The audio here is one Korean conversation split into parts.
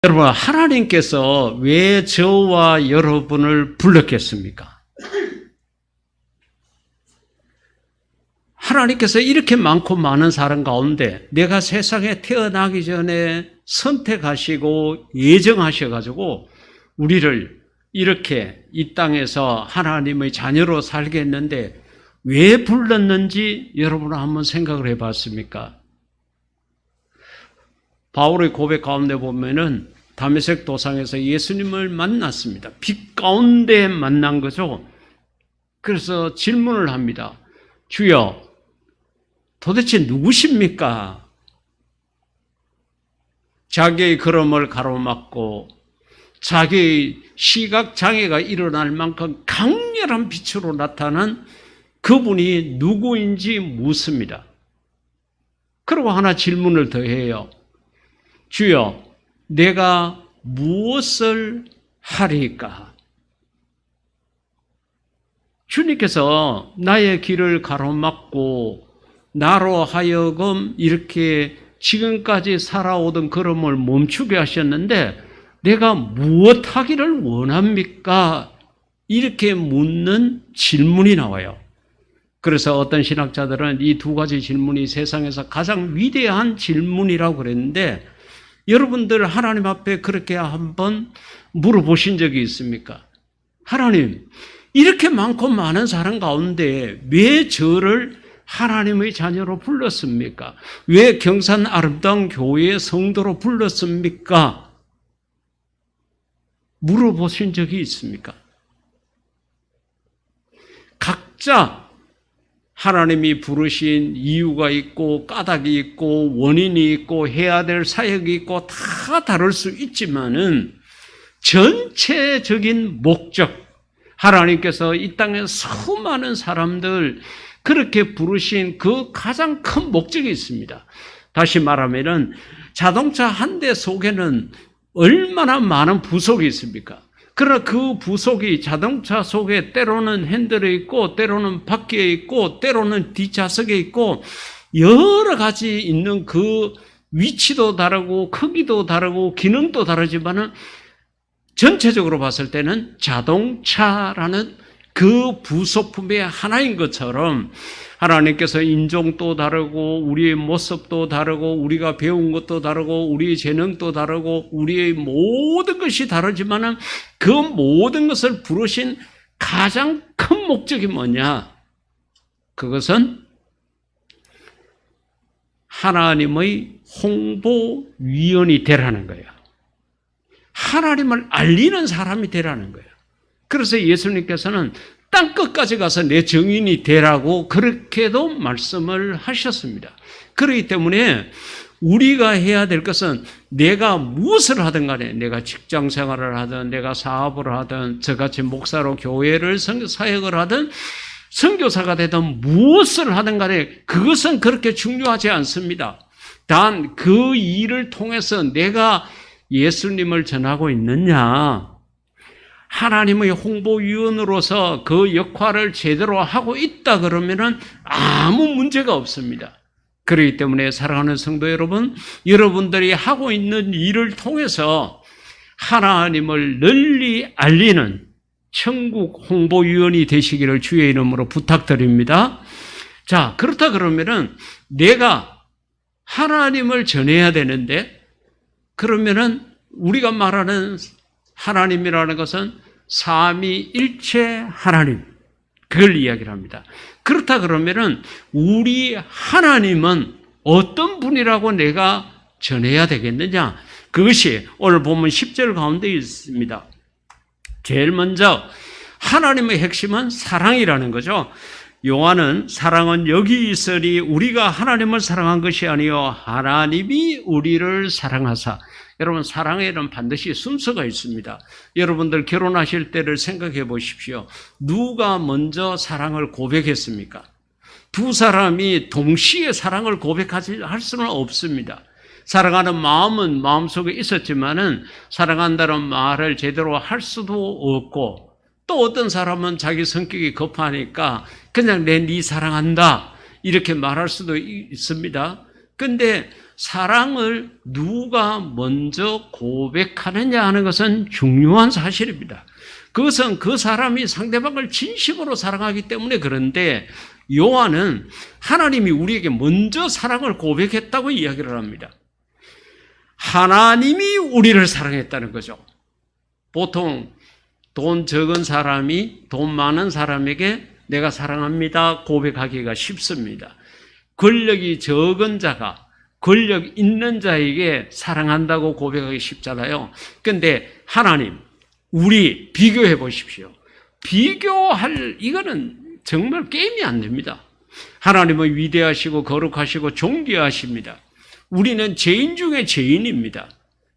여러분, 하나님께서 왜 저와 여러분을 불렀겠습니까? 하나님께서 이렇게 많고 많은 사람 가운데 내가 세상에 태어나기 전에 선택하시고 예정하셔가지고 우리를 이렇게 이 땅에서 하나님의 자녀로 살게 했는데 왜 불렀는지 여러분은 한번 생각을 해봤습니까? 바울의 고백 가운데 보면은 다메섹 도상에서 예수님을 만났습니다. 빛 가운데 만난 거죠. 그래서 질문을 합니다. 주여, 도대체 누구십니까? 자기의 걸음을 가로막고 자기의 시각장애가 일어날 만큼 강렬한 빛으로 나타난 그분이 누구인지 묻습니다. 그리고 하나 질문을 더 해요. 주여, 내가 무엇을 하리까? 주님께서 나의 길을 가로막고 나로 하여금 이렇게 지금까지 살아오던 걸음을 멈추게 하셨는데 내가 무엇 하기를 원합니까? 이렇게 묻는 질문이 나와요. 그래서 어떤 신학자들은 이 두 가지 질문이 세상에서 가장 위대한 질문이라고 그랬는데 여러분들 하나님 앞에 그렇게 한번 물어보신 적이 있습니까? 하나님, 이렇게 많고 많은 사람 가운데 왜 저를 하나님의 자녀로 불렀습니까? 왜 경산 아름다운 교회의 성도로 불렀습니까? 물어보신 적이 있습니까? 각자 하나님이 부르신 이유가 있고 까닭이 있고 원인이 있고 해야 될 사역이 있고 다 다를 수 있지만은 전체적인 목적, 하나님께서 이 땅에 수많은 사람들 그렇게 부르신 그 가장 큰 목적이 있습니다. 다시 말하면은 자동차 한 대 속에는 얼마나 많은 부속이 있습니까? 그러나 그 부속이 자동차 속에 때로는 핸들에 있고 때로는 바퀴에 있고 때로는 뒷좌석에 있고 여러 가지 있는 그 위치도 다르고 크기도 다르고 기능도 다르지만은 전체적으로 봤을 때는 자동차라는 그 부속품의 하나인 것처럼 하나님께서 인종도 다르고 우리의 모습도 다르고 우리가 배운 것도 다르고 우리의 재능도 다르고 우리의 모든 것이 다르지만은 그 모든 것을 부르신 가장 큰 목적이 뭐냐? 그것은 하나님의 홍보위원이 되라는 거예요. 하나님을 알리는 사람이 되라는 거예요. 그래서 예수님께서는 땅끝까지 가서 내 증인이 되라고 그렇게도 말씀을 하셨습니다. 그렇기 때문에 우리가 해야 될 것은 내가 무엇을 하든 간에 내가 직장 생활을 하든 내가 사업을 하든 저같이 목사로 교회를 사역을 하든 선교사가 되든 무엇을 하든 간에 그것은 그렇게 중요하지 않습니다. 단 그 일을 통해서 내가 예수님을 전하고 있느냐, 하나님의 홍보위원으로서 그 역할을 제대로 하고 있다 그러면은 아무 문제가 없습니다. 그렇기 때문에 사랑하는 성도 여러분, 여러분들이 하고 있는 일을 통해서 하나님을 널리 알리는 천국 홍보위원이 되시기를 주의 이름으로 부탁드립니다. 자, 그렇다 그러면은 내가 하나님을 전해야 되는데 그러면은 우리가 말하는 하나님이라는 것은 삼위일체 하나님, 그걸 이야기를 합니다. 그렇다 그러면은 우리 하나님은 어떤 분이라고 내가 전해야 되겠느냐? 그것이 오늘 보면 10절 가운데 있습니다. 제일 먼저 하나님의 핵심은 사랑이라는 거죠. 요한은 사랑은 여기 있으리 우리가 하나님을 사랑한 것이 아니요 하나님이 우리를 사랑하사. 여러분, 사랑에는 반드시 순서가 있습니다. 여러분들 결혼하실 때를 생각해 보십시오. 누가 먼저 사랑을 고백했습니까? 두 사람이 동시에 사랑을 고백할 수는 없습니다. 사랑하는 마음은 마음속에 있었지만은 사랑한다는 말을 제대로 할 수도 없고 또 어떤 사람은 자기 성격이 급하니까 그냥 네 사랑한다 이렇게 말할 수도 있습니다. 근데 사랑을 누가 먼저 고백하느냐 하는 것은 중요한 사실입니다. 그것은 그 사람이 상대방을 진심으로 사랑하기 때문에 그런데 요한은 하나님이 우리에게 먼저 사랑을 고백했다고 이야기를 합니다. 하나님이 우리를 사랑했다는 거죠. 보통 돈 적은 사람이 돈 많은 사람에게 내가 사랑합니다 고백하기가 쉽습니다. 권력이 적은 자가 권력 있는 자에게 사랑한다고 고백하기 쉽잖아요. 그런데 하나님, 우리 비교해 보십시오. 이거는 정말 게임이 안 됩니다. 하나님은 위대하시고 거룩하시고 존귀하십니다. 우리는 죄인 중에 죄인입니다.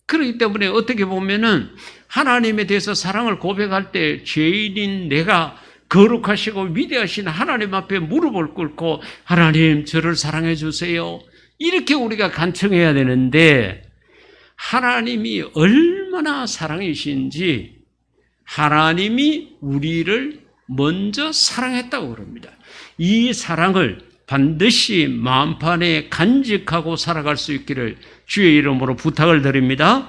그렇기 때문에 어떻게 보면은 하나님에 대해서 사랑을 고백할 때 죄인인 내가 거룩하시고 위대하신 하나님 앞에 무릎을 꿇고 하나님 저를 사랑해 주세요. 이렇게 우리가 간청해야 되는데 하나님이 얼마나 사랑이신지 하나님이 우리를 먼저 사랑했다고 그럽니다. 이 사랑을 반드시 마음판에 간직하고 살아갈 수 있기를 주의 이름으로 부탁을 드립니다.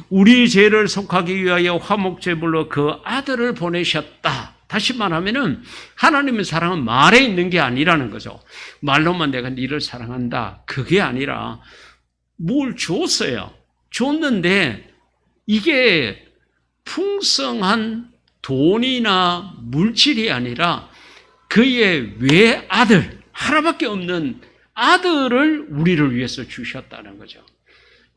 우리 죄를 속하기 위하여 화목제물로 그 아들을 보내셨다. 다시 말하면은 하나님의 사랑은 말에 있는 게 아니라는 거죠. 말로만 내가 너를 사랑한다. 그게 아니라 뭘 줬어요. 줬는데 이게 풍성한 돈이나 물질이 아니라 그의 외아들, 하나밖에 없는 아들을 우리를 위해서 주셨다는 거죠.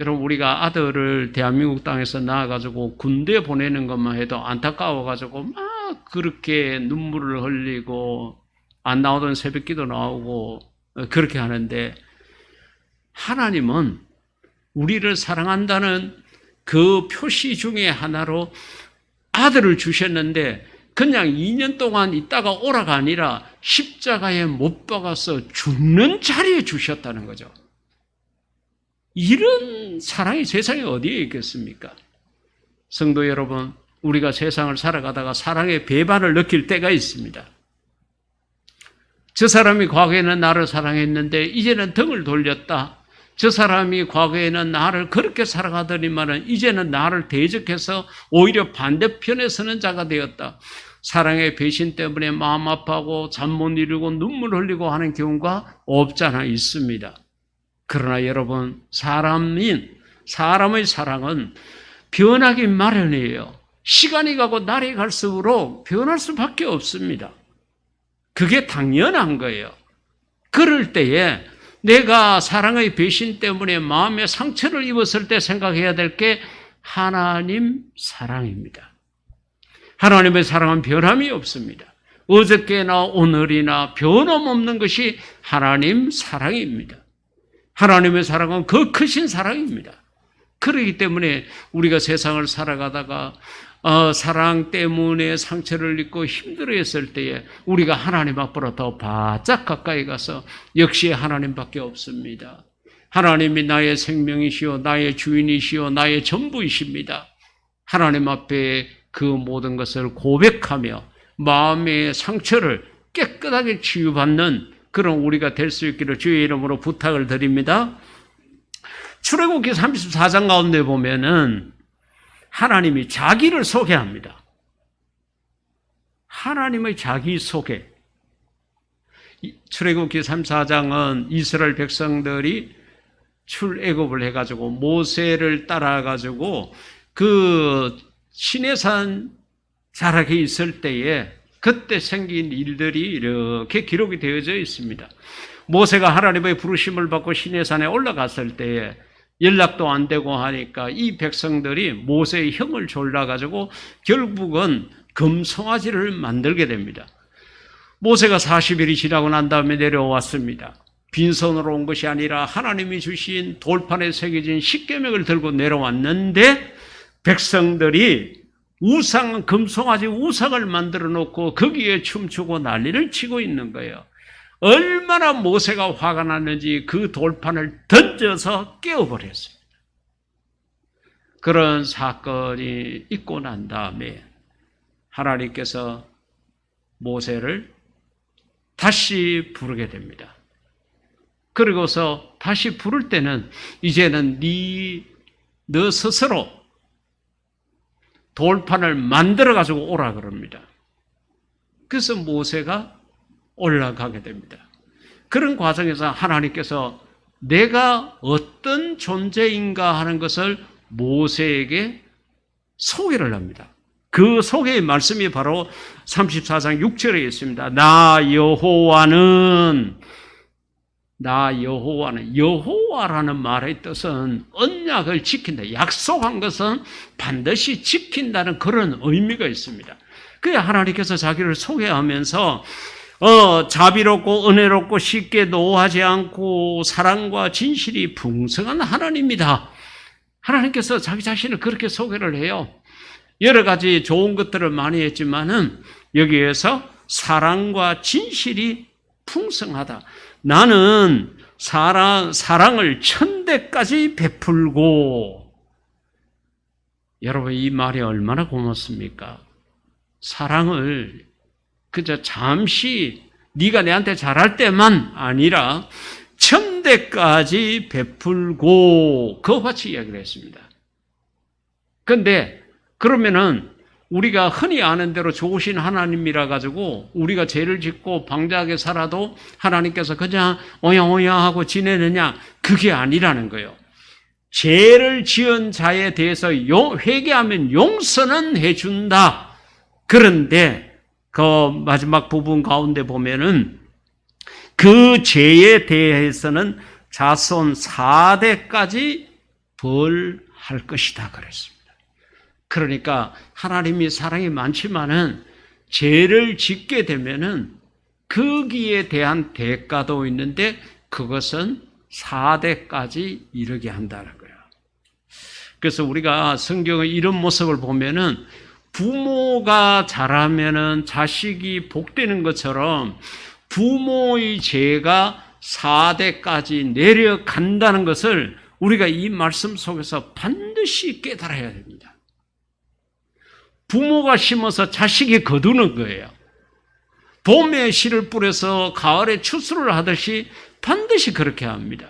여러분, 우리가 아들을 대한민국 땅에서 낳아가지고 군대 보내는 것만 해도 안타까워가지고 막 그렇게 눈물을 흘리고 안 나오던 새벽기도 나오고 그렇게 하는데 하나님은 우리를 사랑한다는 그 표시 중에 하나로 아들을 주셨는데 그냥 2년 동안 있다가 오라가 아니라 십자가에 못 박아서 죽는 자리에 주셨다는 거죠. 이런 사랑이 세상에 어디에 있겠습니까? 성도 여러분, 우리가 세상을 살아가다가 사랑의 배반을 느낄 때가 있습니다. 저 사람이 과거에는 나를 사랑했는데 이제는 등을 돌렸다. 저 사람이 과거에는 나를 그렇게 사랑하더니만은 이제는 나를 대적해서 오히려 반대편에 서는 자가 되었다. 사랑의 배신 때문에 마음 아파하고 잠 못 이루고 눈물 흘리고 하는 경우가 없잖아 있습니다. 그러나 여러분, 사람의 사랑은 변하기 마련이에요. 시간이 가고 날이 갈수록 변할 수밖에 없습니다. 그게 당연한 거예요. 그럴 때에 내가 사랑의 배신 때문에 마음에 상처를 입었을 때 생각해야 될 게 하나님 사랑입니다. 하나님의 사랑은 변함이 없습니다. 어저께나 오늘이나 변함없는 것이 하나님 사랑입니다. 하나님의 사랑은 그 크신 사랑입니다. 그렇기 때문에 우리가 세상을 살아가다가 사랑 때문에 상처를 입고 힘들어했을 때에 우리가 하나님 앞으로 더 바짝 가까이 가서 역시 하나님밖에 없습니다. 하나님이 나의 생명이시오, 나의 주인이시오, 나의 전부이십니다. 하나님 앞에 그 모든 것을 고백하며 마음의 상처를 깨끗하게 치유받는 그런 우리가 될 수 있기를 주의 이름으로 부탁을 드립니다. 출애굽기 34장 가운데 보면은 하나님이 자기를 소개합니다. 하나님의 자기 소개. 출애굽기 34장은 이스라엘 백성들이 출애굽을 해가지고 모세를 따라가지고 그 시내산 자락에 있을 때에 그때 생긴 일들이 이렇게 기록이 되어져 있습니다. 모세가 하나님의 부르심을 받고 시내산에 올라갔을 때에 연락도 안 되고 하니까 이 백성들이 모세의 형을 졸라가지고 결국은 금송아지를 만들게 됩니다. 모세가 40일이 지나고 난 다음에 내려왔습니다. 빈손으로 온 것이 아니라 하나님이 주신 돌판에 새겨진 십계명을 들고 내려왔는데 백성들이 금송아지 우상을 만들어 놓고 거기에 춤추고 난리를 치고 있는 거예요. 얼마나 모세가 화가 났는지 그 돌판을 던져서 깨워버렸습니다. 그런 사건이 있고 난 다음에 하나님께서 모세를 다시 부르게 됩니다. 그리고서 다시 부를 때는 이제는 너 스스로 돌판을 만들어 가지고 오라 그럽니다. 그래서 모세가 올라가게 됩니다. 그런 과정에서 하나님께서 내가 어떤 존재인가 하는 것을 모세에게 소개를 합니다. 그 소개의 말씀이 바로 34장 6절에 있습니다. 나 여호와는 여호와라는 말의 뜻은 언약을 지킨다. 약속한 것은 반드시 지킨다는 그런 의미가 있습니다. 그래 하나님께서 자기를 소개하면서 자비롭고 은혜롭고 쉽게 노하지 않고 사랑과 진실이 풍성한 하나님이다. 하나님께서 자기 자신을 그렇게 소개를 해요. 여러 가지 좋은 것들을 많이 했지만은 여기에서 사랑과 진실이 풍성하다. 나는 사랑을 천대까지 베풀고, 여러분 이 말이 얼마나 고맙습니까? 사랑을 그저 잠시 네가 내한테 잘할 때만 아니라 천대까지 베풀고, 그와 같이 이야기를 했습니다. 그런데 그러면은 우리가 흔히 아는 대로 좋으신 하나님이라 가지고 우리가 죄를 짓고 방자하게 살아도 하나님께서 그냥 오야오야 하고 지내느냐? 그게 아니라는 거예요. 죄를 지은 자에 대해서 회개하면 용서는 해준다. 그런데 그 마지막 부분 가운데 보면은 그 죄에 대해서는 자손 4대까지 벌할 것이다 그랬습니다. 그러니까 하나님이 사랑이 많지만은 죄를 짓게 되면은 거기에 대한 대가도 있는데 그것은 4대까지 이르게 한다는 거예요. 그래서 우리가 성경의 이런 모습을 보면은 부모가 잘하면은 자식이 복되는 것처럼 부모의 죄가 4대까지 내려간다는 것을 우리가 이 말씀 속에서 반드시 깨달아야 됩니다. 부모가 심어서 자식이 거두는 거예요. 봄에 씨를 뿌려서 가을에 추수를 하듯이 반드시 그렇게 합니다.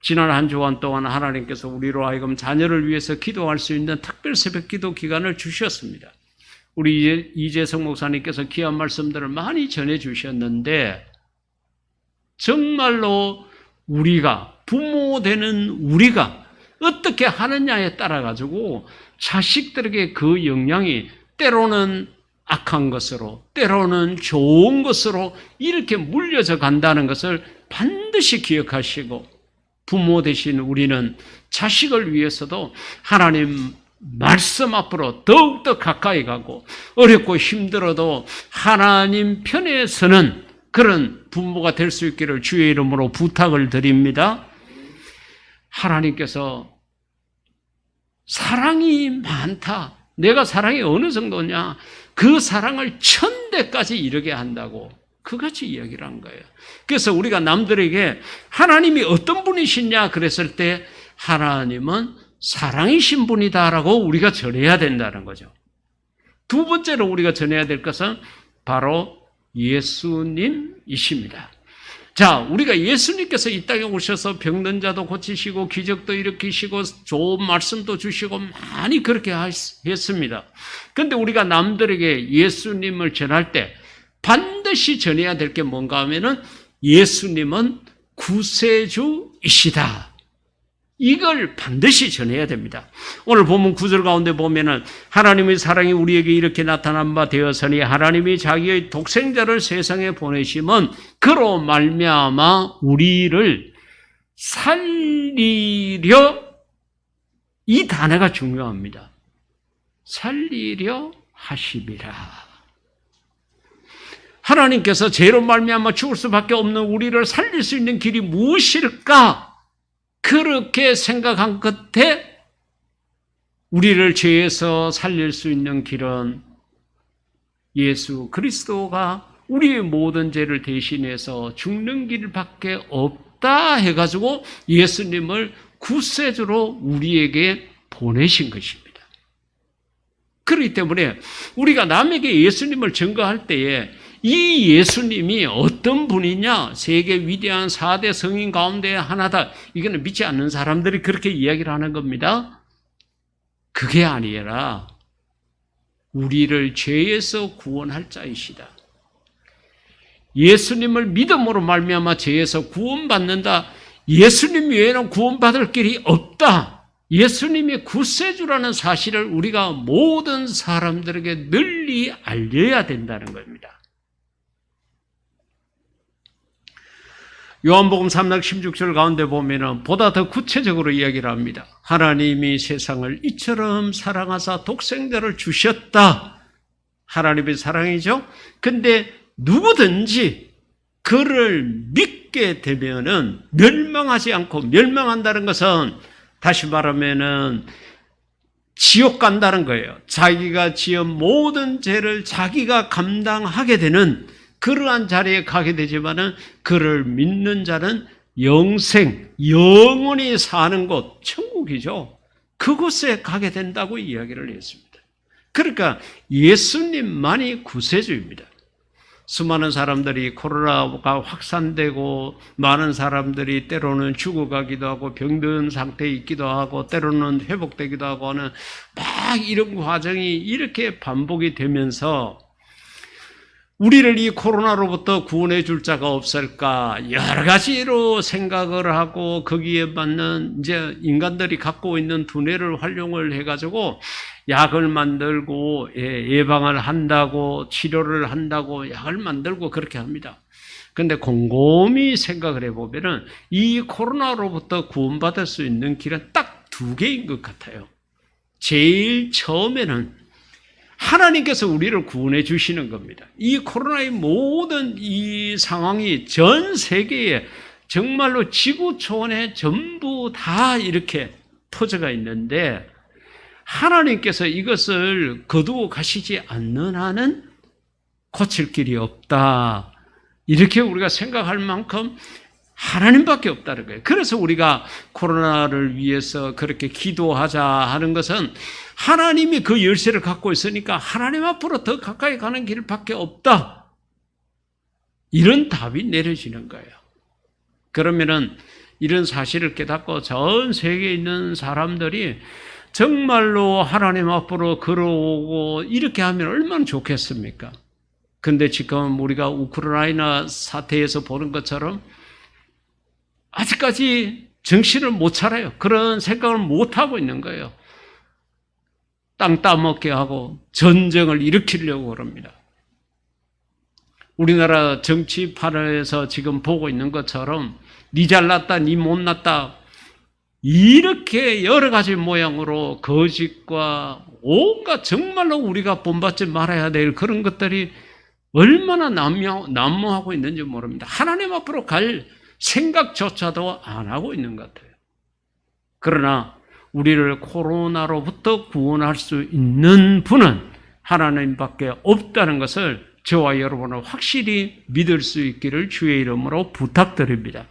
지난 한 주간 동안 하나님께서 우리로 하여금 자녀를 위해서 기도할 수 있는 특별 새벽 기도 기간을 주셨습니다. 우리 이재성 목사님께서 귀한 말씀들을 많이 전해 주셨는데 정말로 우리가 부모 되는 우리가 어떻게 하느냐에 따라 가지고 자식들에게 그 영향이 때로는 악한 것으로 때로는 좋은 것으로 이렇게 물려져 간다는 것을 반드시 기억하시고, 부모 되신 우리는 자식을 위해서도 하나님 말씀 앞으로 더욱더 가까이 가고 어렵고 힘들어도 하나님 편에 서는 그런 부모가 될 수 있기를 주의 이름으로 부탁을 드립니다. 하나님께서 사랑이 많다. 내가 사랑이 어느 정도냐? 그 사랑을 1000대까지 이르게 한다고 그같이 이야기를 한 거예요. 그래서 우리가 남들에게 하나님이 어떤 분이시냐 그랬을 때 하나님은 사랑이신 분이다라고 우리가 전해야 된다는 거죠. 두 번째로 우리가 전해야 될 것은 바로 예수님이십니다. 자, 우리가 예수님께서 이 땅에 오셔서 병든 자도 고치시고 기적도 일으키시고 좋은 말씀도 주시고 많이 그렇게 했습니다. 그런데 우리가 남들에게 예수님을 전할 때 반드시 전해야 될 게 뭔가 하면은 예수님은 구세주이시다. 이걸 반드시 전해야 됩니다. 오늘 본문 9절 가운데 보면은 하나님의 사랑이 우리에게 이렇게 나타난 바 되었으니 하나님이 자기의 독생자를 세상에 보내심은 그로 말미암아 우리를 살리려, 이 단어가 중요합니다. 살리려 하심이라. 하나님께서 죄로 말미암아 죽을 수밖에 없는 우리를 살릴 수 있는 길이 무엇일까? 그렇게 생각한 끝에 우리를 죄에서 살릴 수 있는 길은 예수 그리스도가 우리의 모든 죄를 대신해서 죽는 길밖에 없다 해가지고 예수님을 구세주로 우리에게 보내신 것입니다. 그렇기 때문에 우리가 남에게 예수님을 증거할 때에 이 예수님이 어떤 분이냐? 세계 위대한 4대 성인 가운데 하나다. 이거는 믿지 않는 사람들이 그렇게 이야기를 하는 겁니다. 그게 아니라 우리를 죄에서 구원할 자이시다. 예수님을 믿음으로 말미암아 죄에서 구원받는다. 예수님 외에는 구원받을 길이 없다. 예수님이 구세주라는 사실을 우리가 모든 사람들에게 널리 알려야 된다는 겁니다. 요한복음 3장 16절 가운데 보면은 보다 더 구체적으로 이야기를 합니다. 하나님이 세상을 이처럼 사랑하사 독생자를 주셨다. 하나님의 사랑이죠. 근데 누구든지 그를 믿게 되면은 멸망하지 않고, 멸망한다는 것은 다시 말하면은 지옥 간다는 거예요. 자기가 지은 모든 죄를 자기가 감당하게 되는 그러한 자리에 가게 되지만은 그를 믿는 자는 영생, 영원히 사는 곳, 천국이죠. 그곳에 가게 된다고 이야기를 했습니다. 그러니까 예수님만이 구세주입니다. 수많은 사람들이 코로나가 확산되고 많은 사람들이 때로는 죽어가기도 하고 병든 상태에 있기도 하고 때로는 회복되기도 하고 하는 막 이런 과정이 이렇게 반복이 되면서 우리를 이 코로나로부터 구원해 줄 자가 없을까 여러 가지로 생각을 하고 거기에 맞는 이제 인간들이 갖고 있는 두뇌를 활용을 해가지고 약을 만들고 예방을 한다고 치료를 한다고 약을 만들고 그렇게 합니다. 그런데 곰곰이 생각을 해보면은 이 코로나로부터 구원받을 수 있는 길은 딱 두 개인 것 같아요. 제일 처음에는 하나님께서 우리를 구원해 주시는 겁니다. 이 코로나의 모든 이 상황이 전 세계에 정말로 지구 초원에 전부 다 이렇게 퍼져가 있는데 하나님께서 이것을 거두어 가시지 않는 한은 고칠 길이 없다. 이렇게 우리가 생각할 만큼 하나님밖에 없다는 거예요. 그래서 우리가 코로나를 위해서 그렇게 기도하자 하는 것은 하나님이 그 열쇠를 갖고 있으니까 하나님 앞으로 더 가까이 가는 길밖에 없다. 이런 답이 내려지는 거예요. 그러면은 이런 사실을 깨닫고 전 세계에 있는 사람들이 정말로 하나님 앞으로 걸어오고 이렇게 하면 얼마나 좋겠습니까? 근데 지금 우리가 우크라이나 사태에서 보는 것처럼 아직까지 정신을 못 차려요. 그런 생각을 못 하고 있는 거예요. 땅 따먹게 하고 전쟁을 일으키려고 그럽니다. 우리나라 정치판에서 지금 보고 있는 것처럼 니 잘났다, 니 못났다 이렇게 여러 가지 모양으로 거짓과 온갖 정말로 우리가 본받지 말아야 될 그런 것들이 얼마나 난무하고 있는지 모릅니다. 하나님 앞으로 갈 생각조차도 안 하고 있는 것 같아요. 그러나 우리를 코로나로부터 구원할 수 있는 분은 하나님밖에 없다는 것을 저와 여러분은 확실히 믿을 수 있기를 주의 이름으로 부탁드립니다.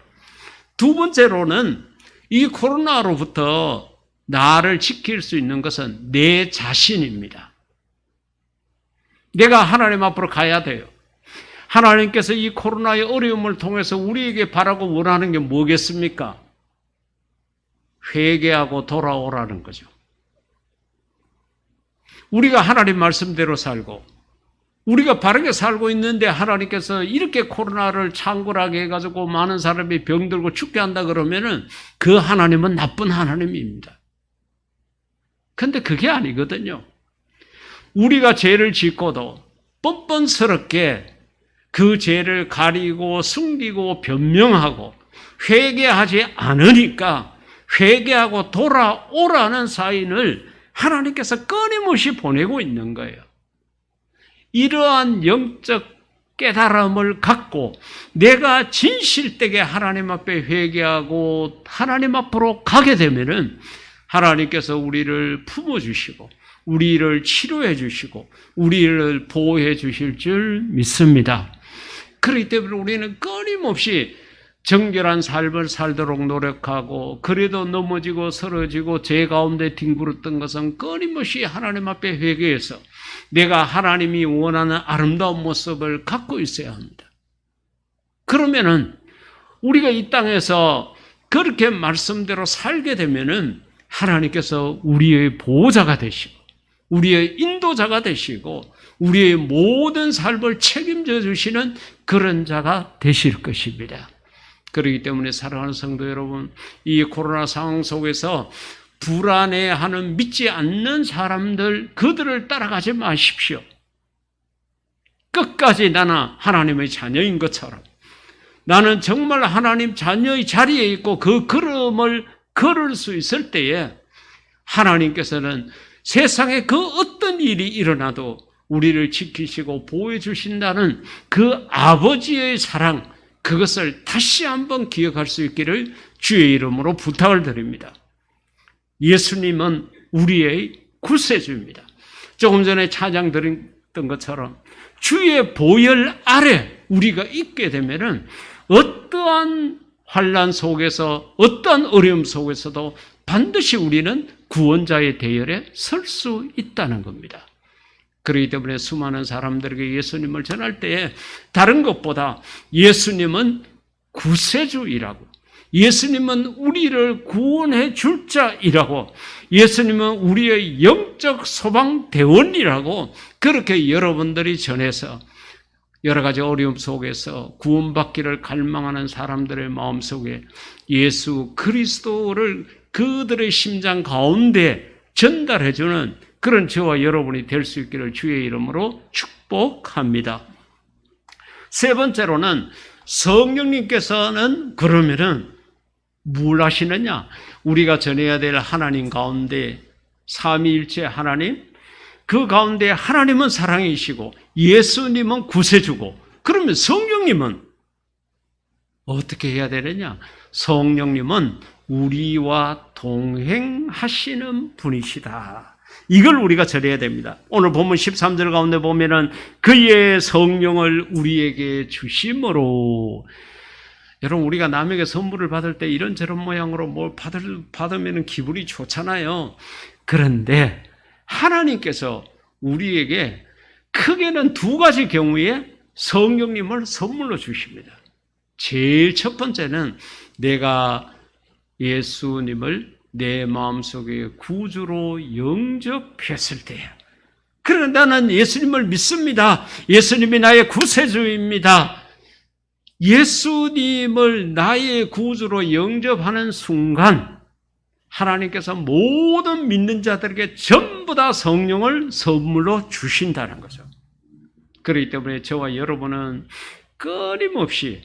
두 번째로는 이 코로나로부터 나를 지킬 수 있는 것은 내 자신입니다. 내가 하나님 앞으로 가야 돼요. 하나님께서 이 코로나의 어려움을 통해서 우리에게 바라고 원하는 게 뭐겠습니까? 회개하고 돌아오라는 거죠. 우리가 하나님 말씀대로 살고 우리가 바르게 살고 있는데 하나님께서 이렇게 코로나를 창궐하게 해가지고 많은 사람이 병들고 죽게 한다 그러면은 그 하나님은 나쁜 하나님입니다. 근데 그게 아니거든요. 우리가 죄를 짓고도 뻔뻔스럽게 그 죄를 가리고 숨기고 변명하고 회개하지 않으니까 회개하고 돌아오라는 사인을 하나님께서 끊임없이 보내고 있는 거예요. 이러한 영적 깨달음을 갖고 내가 진실되게 하나님 앞에 회개하고 하나님 앞으로 가게 되면은 하나님께서 우리를 품어주시고 우리를 치료해 주시고 우리를 보호해 주실 줄 믿습니다. 그렇기 때문에 우리는 끊임없이 정결한 삶을 살도록 노력하고 그래도 넘어지고 쓰러지고 죄 가운데 뒹굴었던 것은 끊임없이 하나님 앞에 회개해서 내가 하나님이 원하는 아름다운 모습을 갖고 있어야 합니다. 그러면은 우리가 이 땅에서 그렇게 말씀대로 살게 되면은 하나님께서 우리의 보호자가 되시고 우리의 인도자가 되시고 우리의 모든 삶을 책임져 주시는 그런 자가 되실 것입니다. 그렇기 때문에 사랑하는 성도 여러분, 이 코로나 상황 속에서 불안해하는 믿지 않는 사람들, 그들을 따라가지 마십시오. 끝까지 나는 하나님의 자녀인 것처럼, 나는 정말 하나님 자녀의 자리에 있고 그 걸음을 걸을 수 있을 때에 하나님께서는 세상에 그 어떤 일이 일어나도 우리를 지키시고 보호해 주신다는 그 아버지의 사랑, 그것을 다시 한번 기억할 수 있기를 주의 이름으로 부탁을 드립니다. 예수님은 우리의 구세주입니다. 조금 전에 찬양 드렸던 것처럼 주의 보혈 아래 우리가 있게 되면은 어떠한 환난 속에서 어떠한 어려움 속에서도 반드시 우리는 구원자의 대열에 설 수 있다는 겁니다. 그렇기 때문에 수많은 사람들에게 예수님을 전할 때에 다른 것보다 예수님은 구세주이라고, 예수님은 우리를 구원해 줄 자이라고, 예수님은 우리의 영적 소방대원이라고 그렇게 여러분들이 전해서 여러 가지 어려움 속에서 구원받기를 갈망하는 사람들의 마음속에 예수 그리스도를 그들의 심장 가운데 전달해주는 그런 저와 여러분이 될 수 있기를 주의 이름으로 축복합니다. 세 번째로는 성령님께서는 그러면은 뭘 하시느냐? 우리가 전해야 될 하나님 가운데 삼위일체 하나님, 그 가운데 하나님은 사랑이시고 예수님은 구세주고, 그러면 성령님은 어떻게 해야 되느냐? 성령님은 우리와 동행하시는 분이시다. 이걸 우리가 전해야 됩니다. 오늘 본문 13절 가운데 보면은 그의 성령을 우리에게 주심으로, 여러분 우리가 남에게 선물을 받을 때 이런저런 모양으로 뭘 받으면 기분이 좋잖아요. 그런데 하나님께서 우리에게 크게는 두 가지 경우에 성령님을 선물로 주십니다. 제일 첫 번째는 내가 예수님을 내 마음속에 구주로 영접했을 때야. 그러나 나는 예수님을 믿습니다. 예수님이 나의 구세주입니다. 예수님을 나의 구주로 영접하는 순간 하나님께서 모든 믿는 자들에게 전부 다 성령을 선물로 주신다는 거죠. 그렇기 때문에 저와 여러분은 끊임없이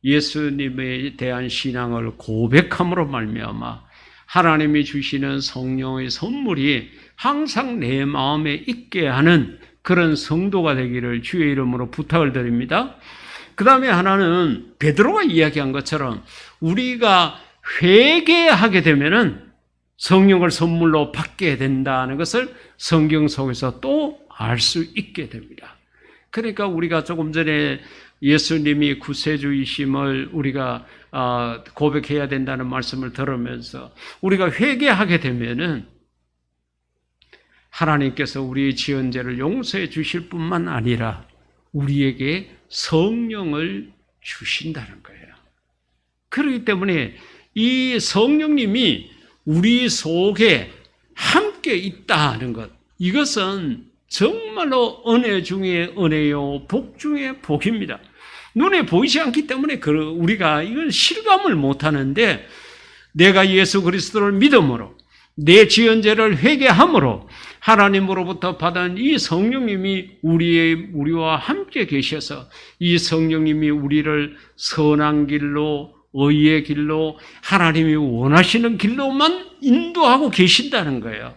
예수님에 대한 신앙을 고백함으로 말미암아 하나님이 주시는 성령의 선물이 항상 내 마음에 있게 하는 그런 성도가 되기를 주의 이름으로 부탁을 드립니다. 그 다음에 하나는 베드로가 이야기한 것처럼 우리가 회개하게 되면은 성령을 선물로 받게 된다는 것을 성경 속에서 또 알 수 있게 됩니다. 그러니까 우리가 조금 전에 예수님이 구세주이심을 우리가 고백해야 된다는 말씀을 들으면서 우리가 회개하게 되면은 하나님께서 우리의 지은 죄를 용서해 주실 뿐만 아니라 우리에게 성령을 주신다는 거예요. 그렇기 때문에 이 성령님이 우리 속에 함께 있다는 것, 이것은 정말로 은혜 중에 은혜요, 복 중에 복입니다. 눈에 보이지 않기 때문에 우리가 이걸 실감을 못하는데, 내가 예수 그리스도를 믿음으로 내 지은 죄를 회개함으로 하나님으로부터 받은 이 성령님이 우리와 함께 계셔서 이 성령님이 우리를 선한 길로, 의의 길로, 하나님이 원하시는 길로만 인도하고 계신다는 거예요.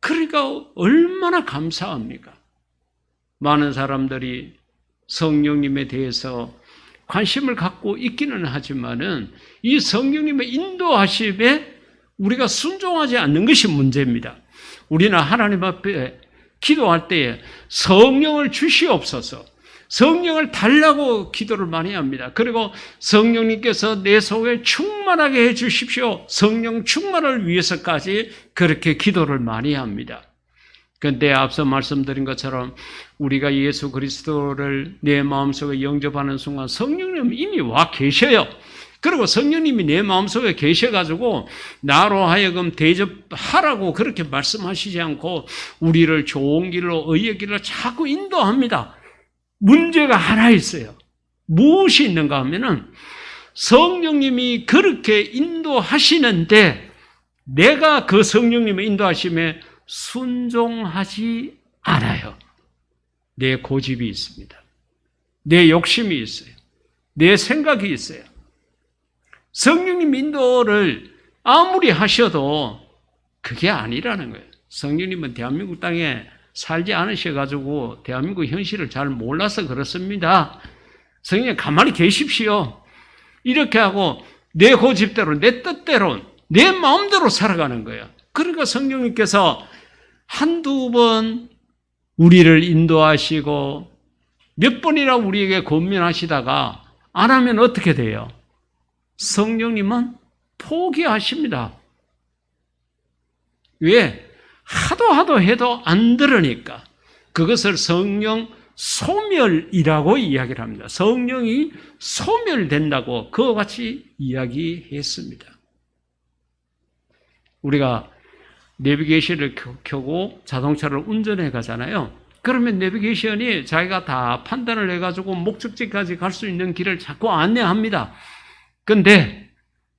그러니까 얼마나 감사합니까? 많은 사람들이 성령님에 대해서 관심을 갖고 있기는 하지만은 이 성령님의 인도하심에 우리가 순종하지 않는 것이 문제입니다. 우리는 하나님 앞에 기도할 때에 성령을 주시옵소서, 성령을 달라고 기도를 많이 합니다. 그리고 성령님께서 내 속에 충만하게 해 주십시오. 성령 충만을 위해서까지 그렇게 기도를 많이 합니다. 그런데 앞서 말씀드린 것처럼 우리가 예수 그리스도를 내 마음속에 영접하는 순간 성령님은 이미 와 계셔요. 그리고 성령님이 내 마음속에 계셔가지고 나로 하여금 대접하라고 그렇게 말씀하시지 않고 우리를 좋은 길로, 의의 길로 자꾸 인도합니다. 문제가 하나 있어요. 무엇이 있는가 하면은 성령님이 그렇게 인도하시는데 내가 그 성령님의 인도하심에 순종하지 않아요. 내 고집이 있습니다. 내 욕심이 있어요. 내 생각이 있어요. 성령님 인도를 아무리 하셔도 그게 아니라는 거예요. 성령님은 대한민국 땅에 살지 않으셔가지고 대한민국 현실을 잘 몰라서 그렇습니다. 성령님 가만히 계십시오. 이렇게 하고 내 고집대로, 내 뜻대로, 내 마음대로 살아가는 거예요. 그러니까 성령님께서 한두 번 우리를 인도하시고 몇 번이나 우리에게 권면하시다가 안 하면 어떻게 돼요? 성령님은 포기하십니다. 왜? 하도 해도 안 들으니까. 그것을 성령 소멸이라고 이야기를 합니다. 성령이 소멸된다고 그와 같이 이야기했습니다. 우리가 내비게이션을 켜고 자동차를 운전해 가잖아요. 그러면 내비게이션이 자기가 다 판단을 해가지고 목적지까지 갈 수 있는 길을 자꾸 안내합니다. 근데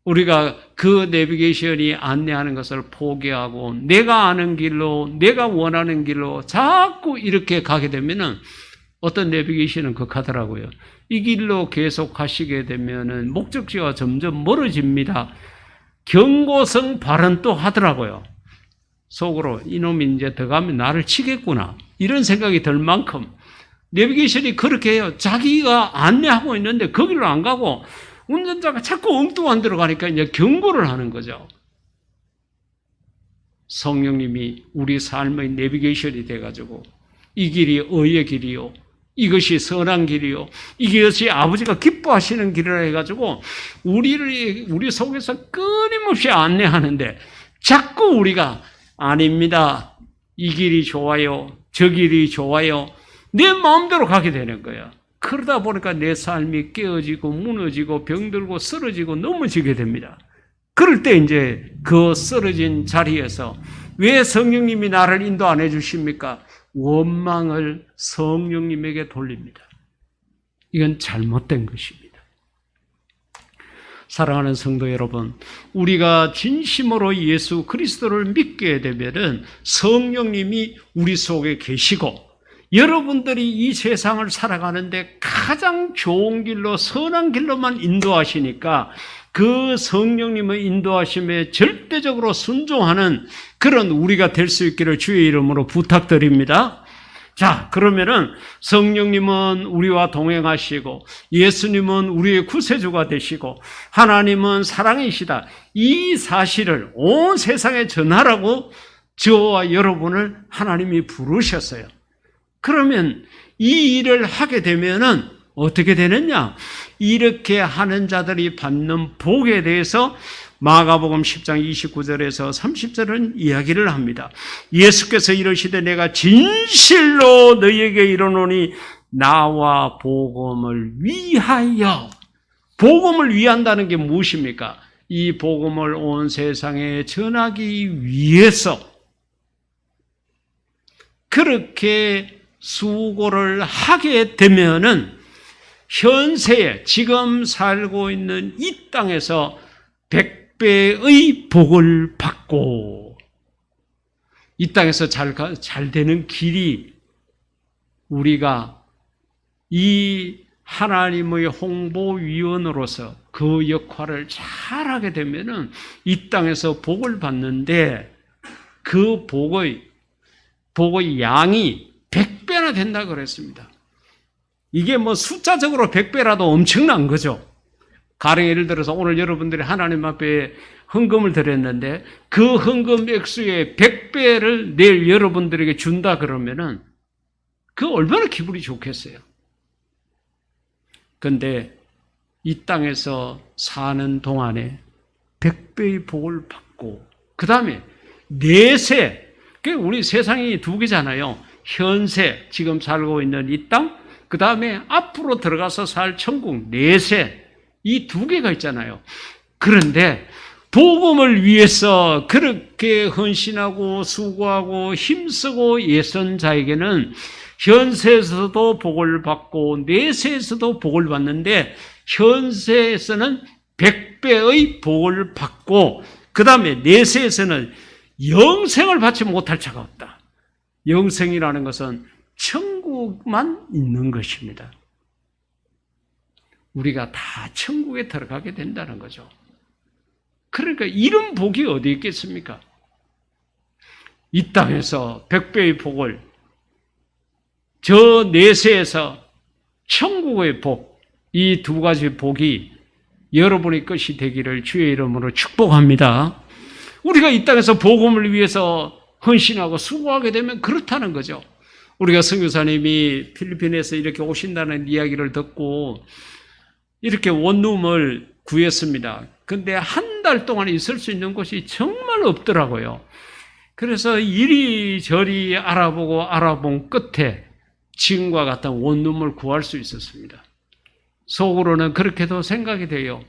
우리가 그 내비게이션이 안내하는 것을 포기하고 내가 아는 길로, 내가 원하는 길로 자꾸 이렇게 가게 되면은 어떤 내비게이션은 그렇다더라고요. 이 길로 계속 가시게 되면은 목적지와 점점 멀어집니다. 경고성 발언도 하더라고요. 속으로 이놈이 이제 더 가면 나를 치겠구나. 이런 생각이 들 만큼 내비게이션이 그렇게 해요. 자기가 안내하고 있는데 거기로 안 가고 운전자가 자꾸 엉뚱한 데로 가니까 이제 경고를 하는 거죠. 성령님이 우리 삶의 내비게이션이 돼가지고 이 길이 의의 길이요, 이것이 선한 길이요, 이것이 아버지가 기뻐하시는 길이라 해가지고 우리 속에서 끊임없이 안내하는데 자꾸 우리가 아닙니다. 이 길이 좋아요, 저 길이 좋아요, 내 마음대로 가게 되는 거예요. 그러다 보니까 내 삶이 깨어지고 무너지고 병들고 쓰러지고 넘어지게 됩니다. 그럴 때 이제 그 쓰러진 자리에서 왜 성령님이 나를 인도 안 해주십니까? 원망을 성령님에게 돌립니다. 이건 잘못된 것입니다. 사랑하는 성도 여러분, 우리가 진심으로 예수 그리스도를 믿게 되면은 성령님이 우리 속에 계시고 여러분들이 이 세상을 살아가는데 가장 좋은 길로, 선한 길로만 인도하시니까 그 성령님의 인도하심에 절대적으로 순종하는 그런 우리가 될 수 있기를 주의 이름으로 부탁드립니다. 자, 그러면은 성령님은 우리와 동행하시고 예수님은 우리의 구세주가 되시고 하나님은 사랑이시다. 이 사실을 온 세상에 전하라고 저와 여러분을 하나님이 부르셨어요. 그러면 이 일을 하게 되면은 어떻게 되느냐? 이렇게 하는 자들이 받는 복에 대해서 마가복음 10장 29절에서 30절은 이야기를 합니다. 예수께서 이르시되 내가 진실로 너희에게 이르노니 나와 복음을 위하여. 복음을 위한다는 게 무엇입니까? 이 복음을 온 세상에 전하기 위해서 그렇게 수고를 하게 되면은 현세에 지금 살고 있는 이 땅에서 100배의 복을 받고 이 땅에서 잘 되는 길이 우리가 이 하나님의 홍보위원으로서 그 역할을 잘하게 되면은 이 땅에서 복을 받는데 그 복의 양이 100배나 된다 그랬습니다. 이게 뭐 숫자적으로 100배라도 엄청난 거죠. 가령 예를 들어서 오늘 여러분들이 하나님 앞에 헌금을 드렸는데 그 헌금 액수의 100배를 내일 여러분들에게 준다 그러면은 그 얼마나 기분이 좋겠어요. 근데 이 땅에서 사는 동안에 100배의 복을 받고, 그 다음에 내세, 우리 세상이 두 개잖아요. 현세, 지금 살고 있는 이 땅, 그 다음에 앞으로 들어가서 살 천국, 내세, 이 두 개가 있잖아요. 그런데 복음을 위해서 그렇게 헌신하고 수고하고 힘쓰고 애쓴 자에게는 현세에서도 복을 받고 내세에서도 복을 받는데, 현세에서는 100배의 복을 받고, 그 다음에 내세에서는 영생을 받지 못할 자가 없다. 영생이라는 것은 천국만 있는 것입니다. 우리가 다 천국에 들어가게 된다는 거죠. 그러니까 이런 복이 어디 있겠습니까? 이 땅에서 100배의 복을, 저 내세에서 천국의 복, 이 두 가지 복이 여러분의 것이 되기를 주의 이름으로 축복합니다. 우리가 이 땅에서 복음을 위해서 헌신하고 수고하게 되면 그렇다는 거죠. 우리가 선교사님이 필리핀에서 이렇게 오신다는 이야기를 듣고 이렇게 원룸을 구했습니다. 근데 한 달 동안 있을 수 있는 곳이 정말 없더라고요. 그래서 이리저리 알아본 끝에 지금과 같은 원룸을 구할 수 있었습니다. 속으로는 그렇게도 생각이 돼요.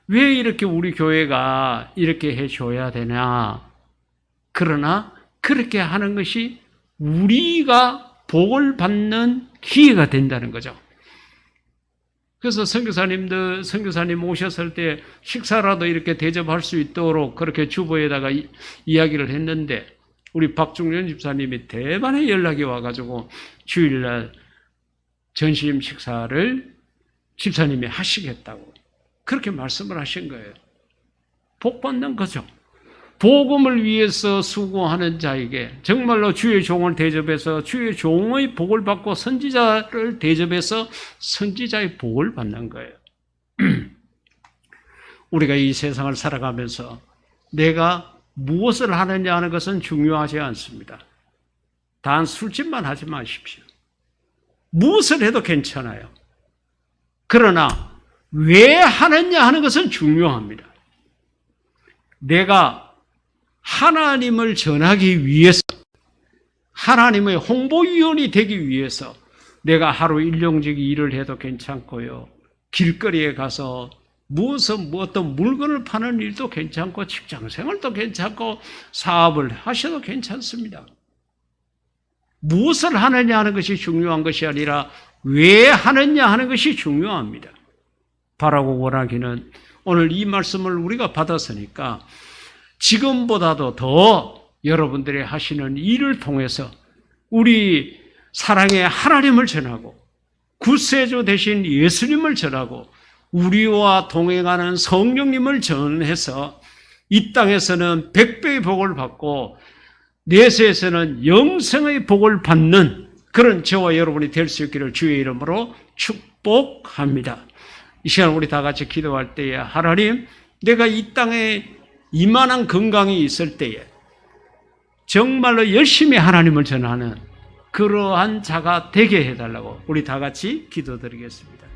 왜 이렇게 우리 교회가 이렇게 해줘야 되나? 그러나 그렇게 하는 것이 우리가 복을 받는 기회가 된다는 거죠. 그래서 선교사님 오셨을 때 식사라도 이렇게 대접할 수 있도록 그렇게 주보에다가 이야기를 했는데, 우리 박중련 집사님이 대만에 연락이 와가지고 주일날 전심 식사를 집사님이 하시겠다고 그렇게 말씀을 하신 거예요. 복 받는 거죠. 복음을 위해서 수고하는 자에게 정말로 주의 종을 대접해서 주의 종의 복을 받고 선지자를 대접해서 선지자의 복을 받는 거예요. 우리가 이 세상을 살아가면서 내가 무엇을 하느냐 하는 것은 중요하지 않습니다. 단 술집만 하지 마십시오. 무엇을 해도 괜찮아요. 그러나 왜 하느냐 하는 것은 중요합니다. 내가 하나님을 전하기 위해서, 하나님의 홍보위원이 되기 위해서 내가 하루 일용직 일을 해도 괜찮고요. 길거리에 가서 어떤 물건을 파는 일도 괜찮고, 직장생활도 괜찮고, 사업을 하셔도 괜찮습니다. 무엇을 하느냐 하는 것이 중요한 것이 아니라 왜 하느냐 하는 것이 중요합니다. 바라고 원하기는 오늘 이 말씀을 우리가 받았으니까 지금보다도 더 여러분들이 하시는 일을 통해서 우리 사랑의 하나님을 전하고 구세주 되신 예수님을 전하고 우리와 동행하는 성령님을 전해서 이 땅에서는 100배의 복을 받고 내세에서는 영생의 복을 받는 그런 저와 여러분이 될 수 있기를 주의 이름으로 축복합니다. 이 시간 우리 다 같이 기도할 때에, 하나님, 내가 이 땅에 이만한 건강이 있을 때에 정말로 열심히 하나님을 전하는 그러한 자가 되게 해달라고 우리 다 같이 기도드리겠습니다.